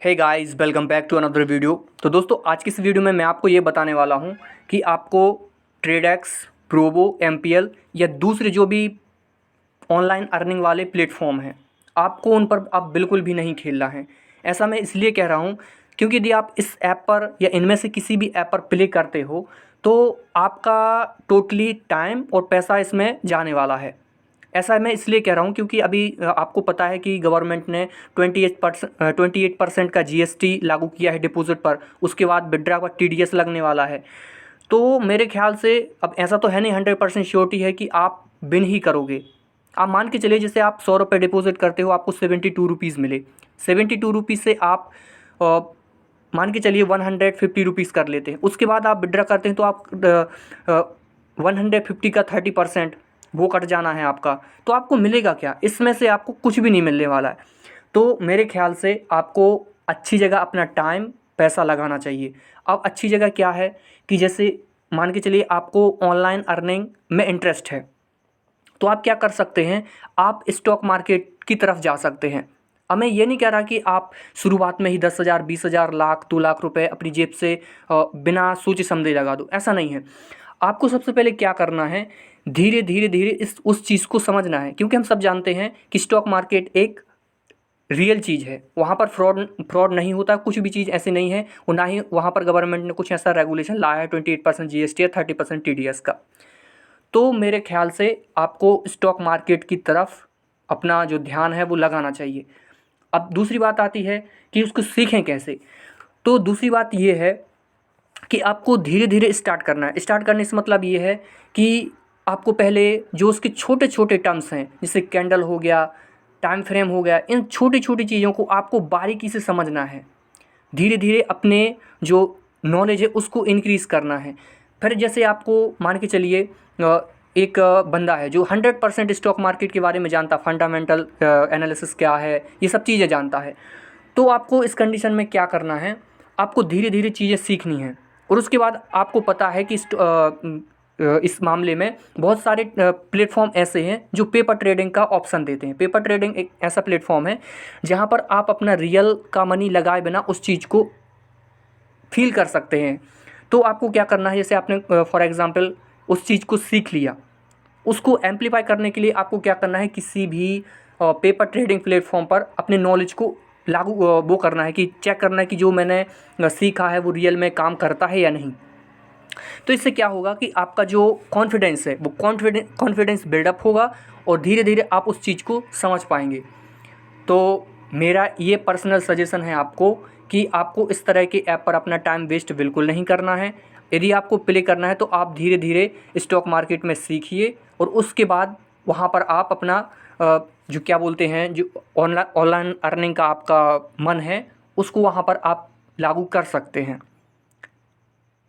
Hey guys, welcome back to another video. तो दोस्तों, आज की इस वीडियो में मैं आपको ये बताने वाला हूँ कि आपको ट्रेडेक्स, प्रोबो, एमपीएल या दूसरे जो भी ऑनलाइन अर्निंग वाले प्लेटफॉर्म हैं, आपको उन पर आप बिल्कुल भी नहीं खेलना है। ऐसा मैं इसलिए कह रहा हूँ क्योंकि यदि आप इस ऐप पर या इनमें से किसी भी ऐप पर प्ले करते हो तो आपका टोटली टाइम और पैसा इसमें जाने वाला है। ऐसा मैं इसलिए कह रहा हूँ क्योंकि अभी आपको पता है कि गवर्नमेंट ने 28% का जीएसटी लागू किया है डिपॉजिट पर। उसके बाद विड्रा पर टीडीएस लगने वाला है। तो मेरे ख्याल से अब ऐसा तो है नहीं 100% श्योरिटी है कि आप विन ही करोगे। आप मान के चलिए, जैसे आप 100 रुपये डिपॉजिट करते हो, आपको 72 रुपीज़ मिले। 72 रुपीज़ से आप मान के चलिए 150 रुपीज़ कर लेते हैं। उसके बाद आप विड्रा करते हैं तो आप 150 का 30% वो कट जाना है आपका। तो आपको मिलेगा क्या? इसमें से आपको कुछ भी नहीं मिलने वाला है। तो मेरे ख्याल से आपको अच्छी जगह अपना टाइम, पैसा लगाना चाहिए। अब अच्छी जगह क्या है कि जैसे मान के चलिए आपको ऑनलाइन अर्निंग में इंटरेस्ट है, तो आप क्या कर सकते हैं, आप स्टॉक मार्केट की तरफ जा सकते हैं। अब मैं ये नहीं कह रहा कि आप शुरुआत में ही 10,000, 20,000, लाख, 2 लाख रुपए अपनी जेब से बिना सोचे समझे लगा दो, ऐसा नहीं है। आपको सबसे पहले क्या करना है, धीरे धीरे धीरे उस चीज़ को समझना है। क्योंकि हम सब जानते हैं कि स्टॉक मार्केट एक रियल चीज़ है, वहाँ पर फ्रॉड नहीं होता, कुछ भी चीज़ ऐसी नहीं है। और ना ही वहाँ पर गवर्नमेंट ने कुछ ऐसा रेगुलेशन लाया है 28% जीएसटी या 30% टीडीएस का। तो मेरे ख्याल से आपको स्टॉक मार्केट की तरफ अपना जो ध्यान है वो लगाना चाहिए। अब दूसरी बात आती है कि उसको सीखें कैसे। तो दूसरी बात ये है कि आपको धीरे धीरे स्टार्ट करना है। स्टार्ट करने से मतलब ये है कि आपको पहले जो उसके छोटे छोटे टर्म्स हैं, जैसे कैंडल हो गया, टाइम फ्रेम हो गया, इन छोटी छोटी चीज़ों को आपको बारीकी से समझना है। धीरे धीरे अपने जो नॉलेज है उसको इंक्रीज़ करना है। फिर जैसे आपको मान के चलिए एक बंदा है जो 100% स्टॉक मार्केट के बारे में जानता, फंडामेंटल एनालिसिस क्या है, ये सब चीज़ें जानता है। तो आपको इस कंडीशन में क्या करना है, आपको धीरे धीरे चीज़ें सीखनी हैं। और उसके बाद आपको पता है कि इस मामले में बहुत सारे प्लेटफॉर्म ऐसे हैं जो पेपर ट्रेडिंग का ऑप्शन देते हैं। पेपर ट्रेडिंग एक ऐसा प्लेटफॉर्म है जहां पर आप अपना रियल का मनी लगाए बिना उस चीज़ को फील कर सकते हैं। तो आपको क्या करना है, जैसे आपने फॉर एग्ज़ाम्पल उस चीज़ को सीख लिया, उसको एम्पलीफाई करने के लिए आपको क्या करना है, किसी भी पेपर ट्रेडिंग प्लेटफॉर्म पर अपने नॉलेज को लागू वो करना है, कि चेक करना है कि जो मैंने सीखा है वो रियल में काम करता है या नहीं। तो इससे क्या होगा कि आपका जो कॉन्फिडेंस है वो कॉन्फिडेंस बिल्डअप होगा और धीरे धीरे आप उस चीज़ को समझ पाएंगे। तो मेरा ये पर्सनल सजेशन है आपको कि आपको इस तरह के ऐप पर अपना टाइम वेस्ट बिल्कुल नहीं करना है। यदि आपको प्ले करना है तो आप धीरे धीरे स्टॉक मार्केट में सीखिए और उसके बाद वहाँ पर आप अपना जो क्या बोलते हैं, जो ऑनलाइन अर्निंग का आपका मन है उसको वहाँ पर आप लागू कर सकते हैं।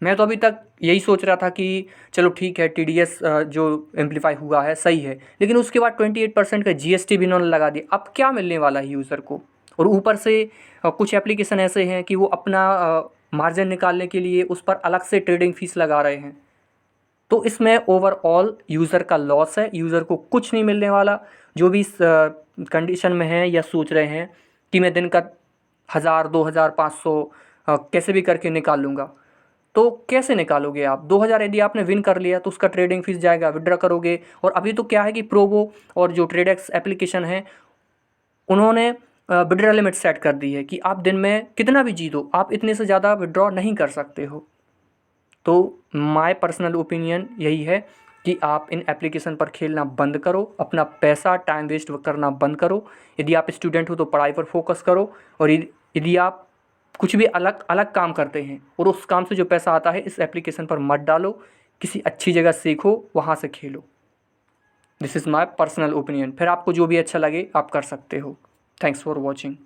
मैं तो अभी तक यही सोच रहा था कि चलो ठीक है, टीडीएस जो एम्पलीफाई हुआ है सही है, लेकिन उसके बाद 28% का जीएसटी भी इन्होंने लगा दिया। अब क्या मिलने वाला है यूज़र को? और ऊपर से कुछ एप्लीकेशन ऐसे हैं कि वो अपना मार्जिन निकालने के लिए उस पर अलग से ट्रेडिंग फीस लगा रहे हैं। तो इसमें ओवरऑल यूज़र का लॉस है, यूज़र को कुछ नहीं मिलने वाला। जो भी इस कंडीशन में है या सोच रहे हैं कि मैं दिन का 1,000, 2,000, 500 कैसे भी करके निकाल लूँगा, तो कैसे निकालोगे आप? 2,000 यदि आपने विन कर लिया तो उसका ट्रेडिंग फीस जाएगा, विड्रा करोगे। और अभी तो क्या है कि प्रोबो और जो ट्रेडेक्स एप्लीकेशन है उन्होंने विड्रा लिमिट सेट कर दी है कि आप दिन में कितना भी जीतो, आप इतने से ज़्यादा विड्रॉ नहीं कर सकते हो। तो माय पर्सनल ओपिनियन यही है कि आप इन एप्लीकेशन पर खेलना बंद करो, अपना पैसा टाइम वेस्ट करना बंद करो। यदि आप स्टूडेंट हो तो पढ़ाई पर फोकस करो, और यदि आप कुछ भी अलग अलग काम करते हैं और उस काम से जो पैसा आता है इस एप्लीकेशन पर मत डालो, किसी अच्छी जगह सीखो, वहाँ से खेलो। This is my personal opinion. फिर आपको जो भी अच्छा लगे आप कर सकते हो। Thanks for watching.